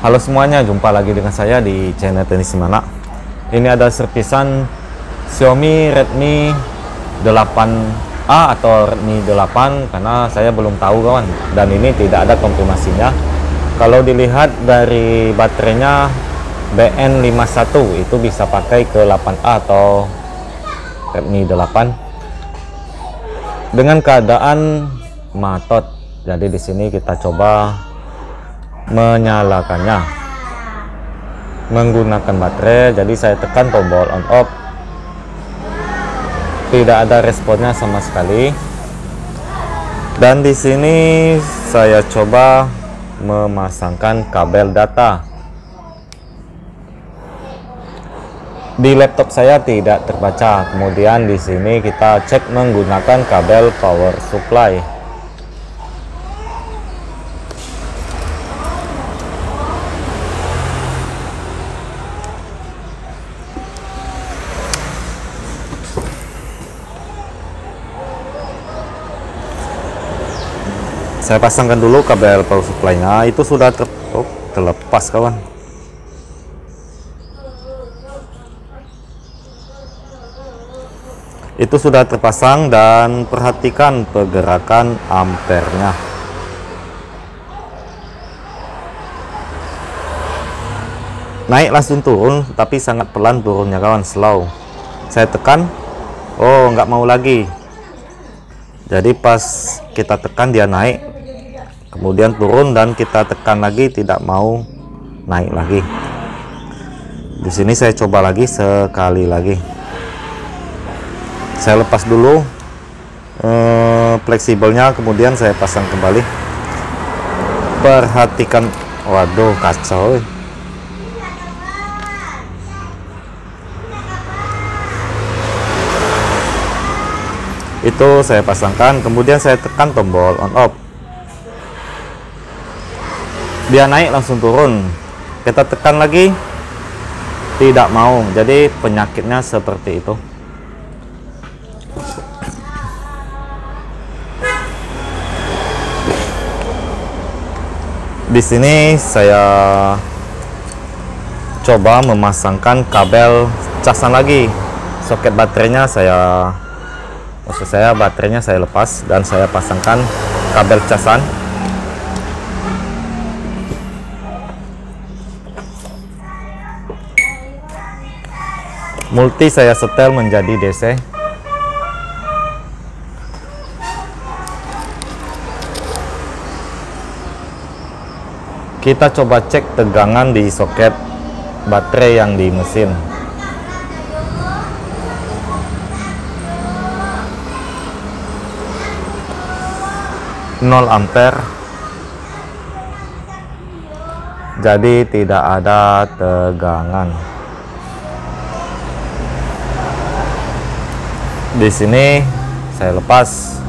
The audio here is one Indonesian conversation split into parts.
Halo semuanya, jumpa lagi dengan saya di channel Teknik Simana. Ini ada servisan Xiaomi Redmi 8A atau Redmi 8 karena saya belum tahu kawan, dan ini tidak ada konfirmasinya. Kalau dilihat dari baterainya BN51 itu bisa pakai ke 8A atau Redmi 8 dengan keadaan matot. Jadi di sini kita coba menyalakannya menggunakan baterai. Jadi saya tekan tombol on off, tidak ada responnya sama sekali. Dan di sini saya coba memasangkan kabel data. Di laptop saya tidak terbaca. Kemudian di sini kita cek menggunakan kabel power supply. Saya pasangkan dulu kabel power supply-nya. Itu sudah terlepas kawan. Itu sudah terpasang, dan perhatikan pergerakan ampernya. Naik langsung turun, tapi sangat pelan turunnya kawan, slow. Saya tekan, oh nggak mau lagi. Jadi pas kita tekan dia naik, kemudian turun, dan kita tekan lagi tidak mau naik lagi. Di sini saya coba lagi sekali lagi. Saya lepas dulu fleksibelnya, kemudian saya pasang kembali. Perhatikan, waduh kacau. Itu saya pasangkan, kemudian saya tekan tombol on off. Dia naik langsung turun. Kita tekan lagi, tidak mau. Jadi penyakitnya seperti itu. Di sini saya coba memasangkan kabel casan lagi. Soket baterainya baterainya saya lepas, dan saya pasangkan kabel casan. Multi saya setel menjadi DC. Kita coba cek tegangan di soket baterai yang di mesin. Ampere, jadi tidak ada tegangan. Di sini saya lepas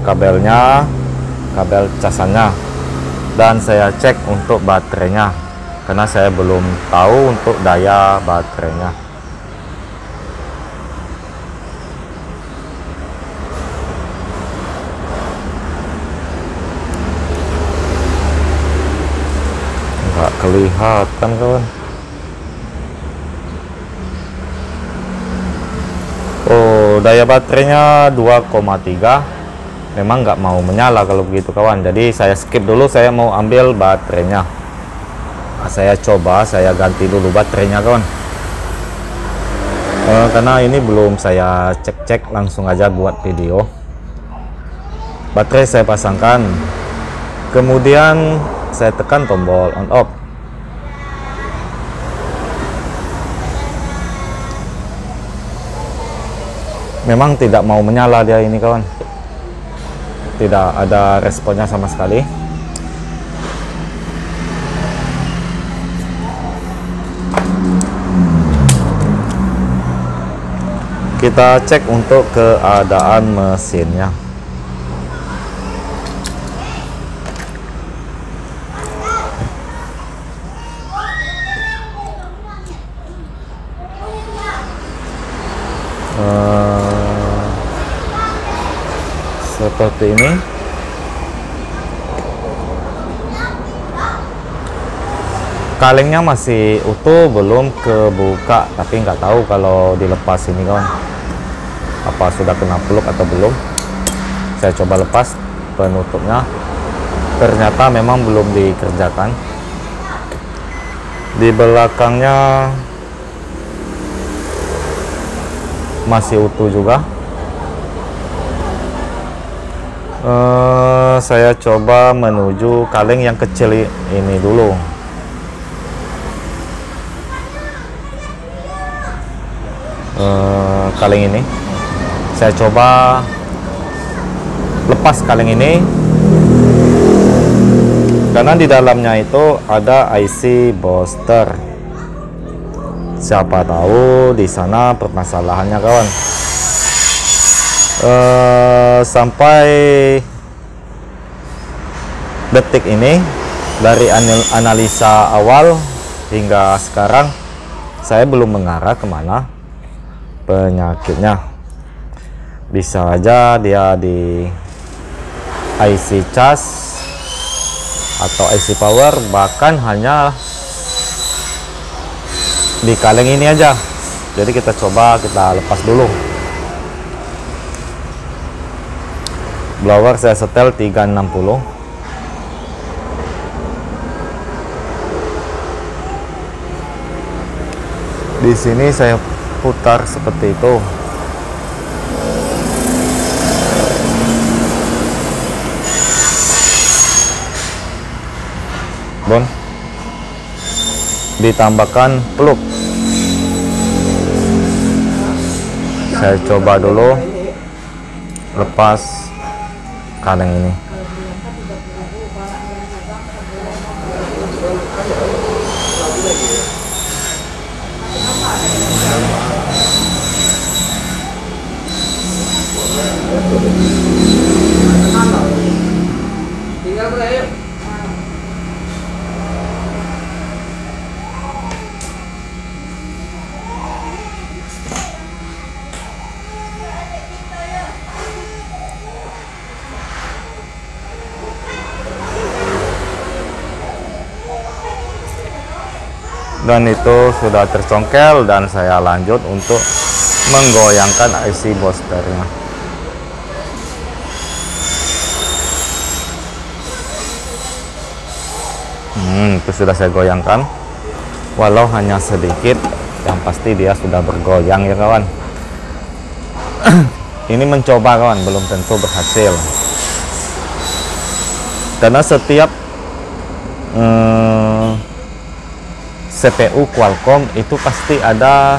kabelnya, kabel casannya, dan saya cek untuk baterainya karena saya belum tahu untuk daya baterainya. Nggak kelihatan kawan. Oh, daya baterainya 2,3. Memang nggak mau menyala kalau begitu kawan. Jadi saya skip dulu, saya mau ambil baterainya. Nah, saya ganti dulu baterainya kawan. Karena ini belum saya cek-cek, langsung aja buat video. Baterai saya pasangkan, kemudian saya tekan tombol on off. Memang tidak mau menyala dia ini kawan. Tidak ada responnya sama sekali. Kita cek untuk keadaan mesinnya. Seperti ini. Kalengnya masih utuh, belum kebuka, tapi nggak tahu kalau dilepas ini kawan, apa sudah kena peluk atau belum. Saya coba lepas penutupnya, ternyata memang belum dikerjakan. Di belakangnya masih utuh juga. Saya coba menuju kaleng yang kecil ini dulu. Kaleng ini saya coba lepas kaleng ini, karena di dalamnya itu ada IC booster. Siapa tahu di sana permasalahannya kawan. Sampai detik ini, dari analisa awal hingga sekarang, saya belum mengarah kemana penyakitnya. Bisa aja dia di IC cas atau IC power, bahkan hanya di kaleng ini aja. Jadi kita coba kita lepas dulu. Blower saya setel 360. Di sini saya putar seperti itu. Bon, ditambahkan peluk. Saya coba dulu lepas kaleng ini. Dan itu sudah tercongkel, dan saya lanjut untuk menggoyangkan IC boosternya. Itu sudah saya goyangkan, walau hanya sedikit, yang pasti dia sudah bergoyang ya kawan. Ini mencoba kawan, belum tentu berhasil, karena setiap CPU Qualcomm itu pasti ada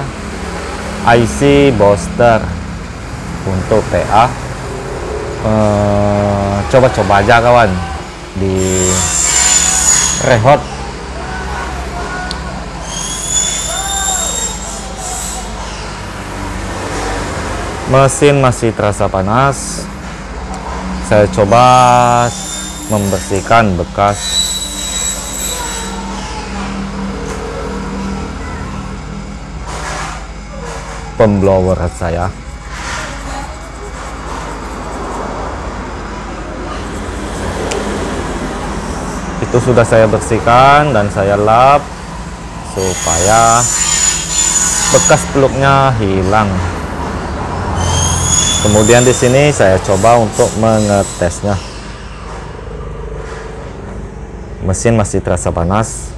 IC booster untuk PA. Coba-coba aja kawan di rehot. Mesin masih terasa panas. Saya coba membersihkan bekas pemblower saya. Itu sudah saya bersihkan dan saya lap supaya bekas peluknya hilang. Kemudian di sini saya coba untuk mengetesnya. Mesin masih terasa panas.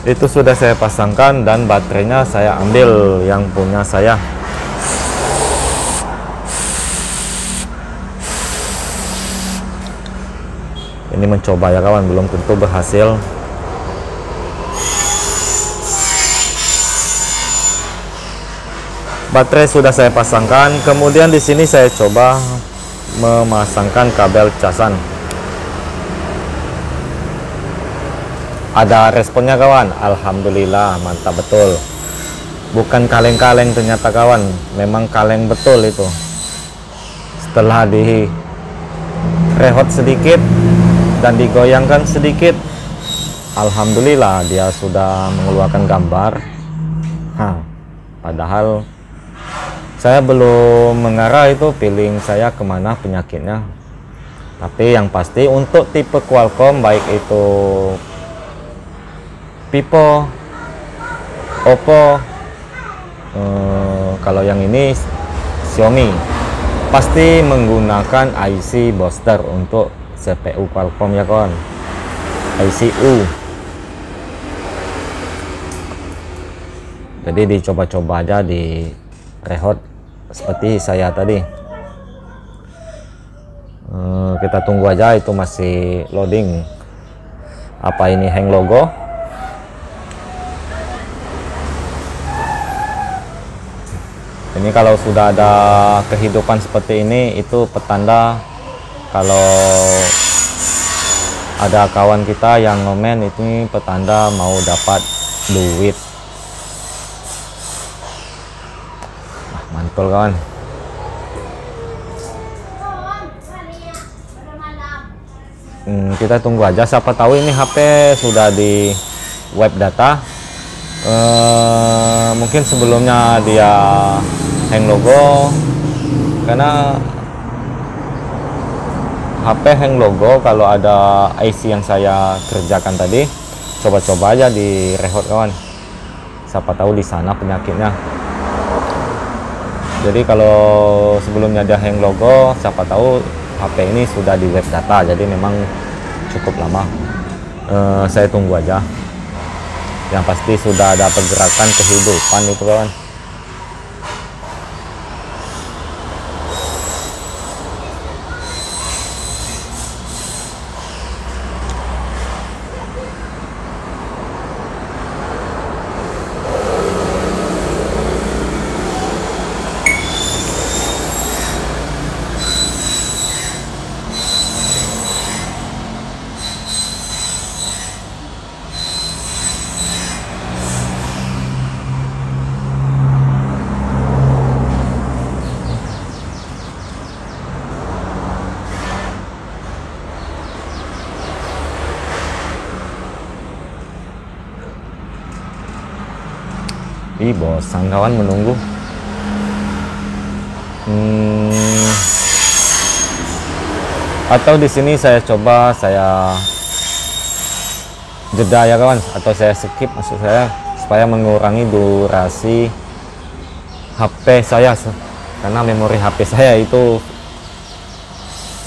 Itu sudah saya pasangkan, dan baterainya saya ambil yang punya saya. Ini mencoba ya kawan, belum tentu berhasil. Baterai sudah saya pasangkan. Kemudian di sini saya coba memasangkan kabel casan. Ada responnya kawan, alhamdulillah, mantap betul. Bukan kaleng-kaleng ternyata kawan, memang kaleng betul itu. Setelah di rehot sedikit dan digoyangkan sedikit, alhamdulillah dia sudah mengeluarkan gambar. Padahal Saya belum mengarah itu feeling saya kemana penyakitnya. Tapi yang pasti untuk tipe Qualcomm, baik itu Vivo, Oppo, kalau yang ini Xiaomi, pasti menggunakan IC booster untuk CPU Qualcomm ya kawan, ICU. Jadi dicoba-coba aja di remote seperti saya tadi. Kita tunggu aja, itu masih loading. Apa ini hang logo? Ini kalau sudah ada kehidupan seperti ini, itu petanda kalau ada kawan kita yang ngomen, itu petanda mau dapat duit. Mantul kawan. Kita tunggu aja, siapa tahu ini HP sudah di web data. Mungkin sebelumnya dia hang logo, karena HP hang logo kalau ada IC yang saya kerjakan tadi. Coba-coba aja di remote kawan, siapa tahu di sana penyakitnya. Jadi kalau sebelumnya dia hang logo, siapa tahu HP ini sudah di web data, jadi memang cukup lama. Saya tunggu aja. Yang pasti sudah ada pergerakan kehidupan itu kawan. Ih, bosan kawan menunggu. Atau di sini saya coba saya jeda ya kawan, atau saya skip maksud saya, supaya mengurangi durasi HP saya, karena memori HP saya itu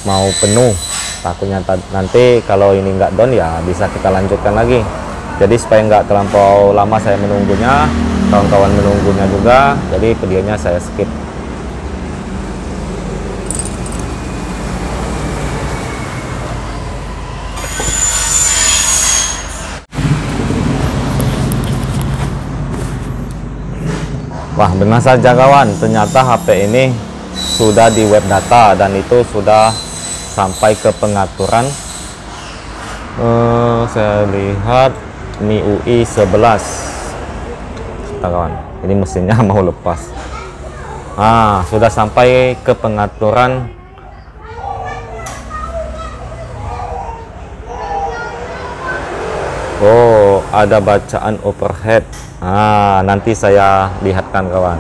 mau penuh. Takutnya nanti kalau ini nggak down ya bisa kita lanjutkan lagi. Jadi supaya nggak terlampau lama saya menunggunya, kawan-kawan menunggunya juga, jadi videonya saya skip. Wah, benar saja kawan, ternyata HP ini sudah di web data dan itu sudah sampai ke pengaturan. Saya lihat MIUI 11. Kawan, ini mesinnya mau lepas. Sudah sampai ke pengaturan. Oh, ada bacaan overhead. Nanti saya lihatkan kawan.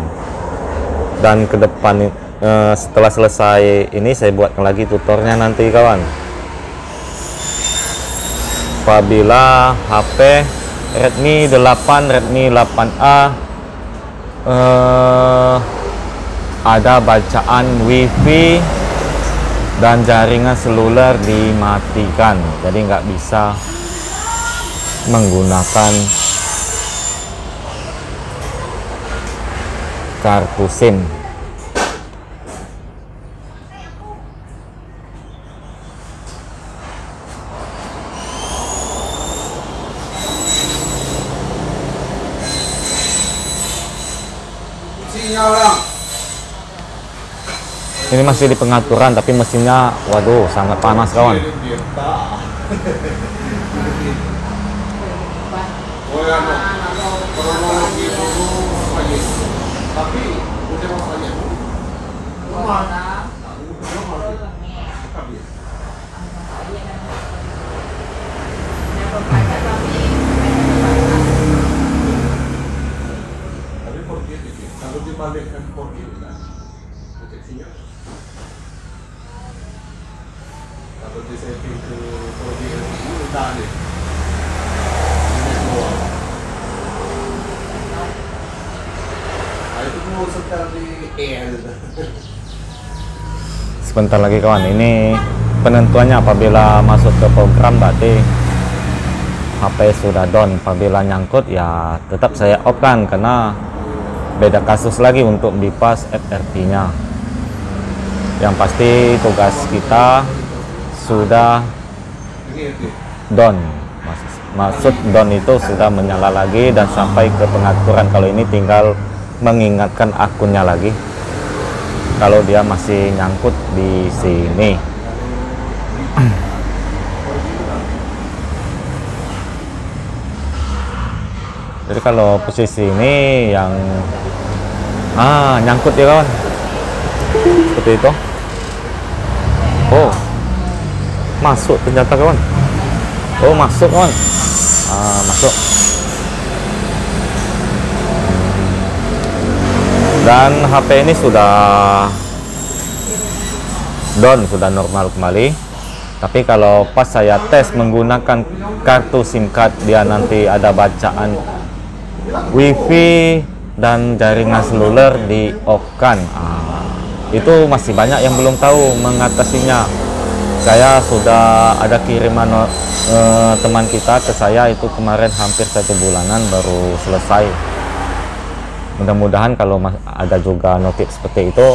Dan ke depan setelah selesai ini saya buatkan lagi tutornya nanti kawan. Apabila HP Redmi 8, Redmi 8A ada bacaan WiFi dan jaringan seluler dimatikan, jadi nggak bisa menggunakan kartu SIM. Ini masih di pengaturan, tapi mesinnya waduh sangat panas kawan. Kalau dibalikkan kok gitu kan. Kalau di setting ke program itu udah deh. Nah, itu mau sekali Sebentar lagi kawan, ini penentuannya apabila masuk ke program berarti HP sudah down. Apabila nyangkut ya tetap saya off kan, karena beda kasus lagi untuk bypass FRP nya. Yang pasti tugas kita sudah down, maksud down itu sudah menyala lagi dan sampai ke pengaturan. Kalau ini tinggal mengingatkan akunnya lagi kalau dia masih nyangkut di sini. Jadi kalau posisi ini yang nyangkut ya kawan, seperti itu. Oh, masuk ternyata kawan. Oh, masuk kawan. Masuk. Dan HP ini sudah down, sudah normal kembali. Tapi kalau pas saya tes menggunakan kartu SIM card, dia nanti ada bacaan WiFi dan jaringan seluler di off kan. Itu masih banyak yang belum tahu mengatasinya. Saya sudah ada kiriman teman kita ke saya itu kemarin hampir 1 bulanan baru selesai. Mudah-mudahan kalau ada juga notif seperti itu,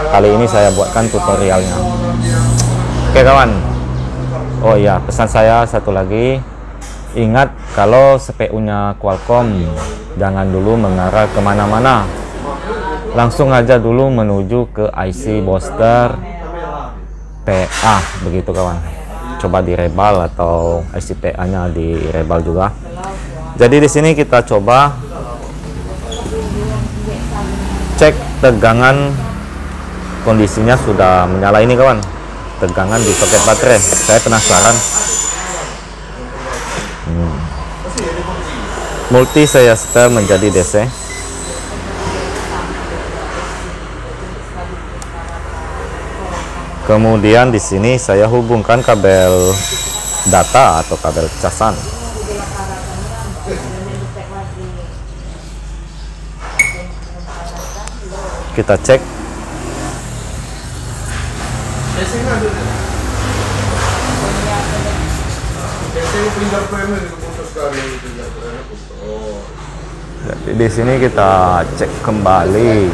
kali ini saya buatkan tutorialnya. Oke kawan. Oh iya, pesan saya satu lagi, ingat kalau CPU-nya Qualcomm jangan dulu mengarah kemana-mana, langsung aja dulu menuju ke IC booster PA, begitu kawan. Coba di rebal atau IC PA-nya di rebal juga. Jadi di sini kita coba cek tegangan, kondisinya sudah menyala ini kawan, tegangan di soket baterai. Saya penasaran. Multi saya setel menjadi DC. Kemudian di sini saya hubungkan kabel data atau kabel casan. Kita cek. Jadi di sini kita cek kembali.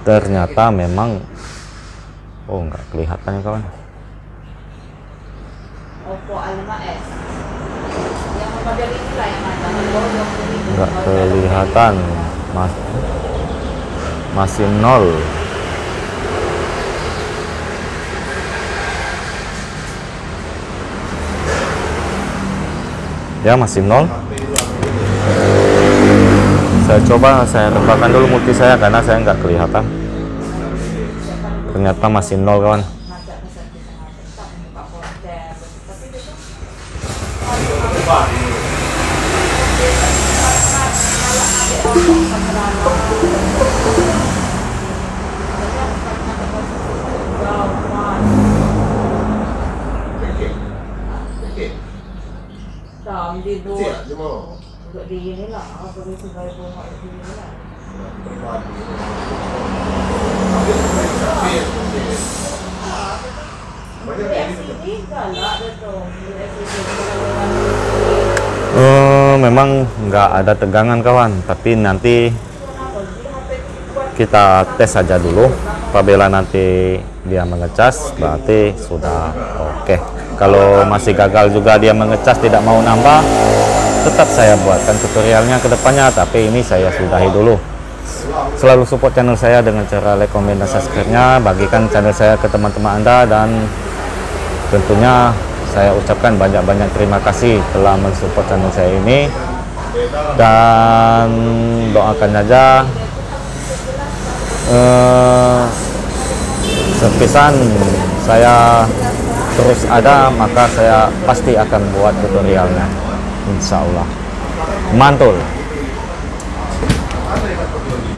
Ternyata memang nggak kelihatan ya kawan. Oppo A5s yang model inilah yang ada. Nggak kelihatan, masih 0. Ya masih 0. Saya coba, saya tempatkan dulu multi saya karena saya nggak kelihatan. Ternyata masih 0 kawan. Di ini lah, apa itu sebagai bunga di ini lah. Memang nggak ada tegangan kawan, tapi nanti kita tes saja dulu. Apabila nanti dia mengecas berarti sudah oke. Kalau masih gagal juga dia mengecas tidak mau nambah, tetap saya buatkan tutorialnya ke depannya, tapi ini saya sudahi dulu. Selalu support channel saya dengan cara like, komen, dan subscribe-nya. Bagikan channel saya ke teman-teman Anda, dan tentunya saya ucapkan banyak-banyak terima kasih telah mensupport channel saya ini. Dan doakan aja sepisan saya terus ada, maka saya pasti akan buat tutorialnya, insya Allah mantul. Ano yung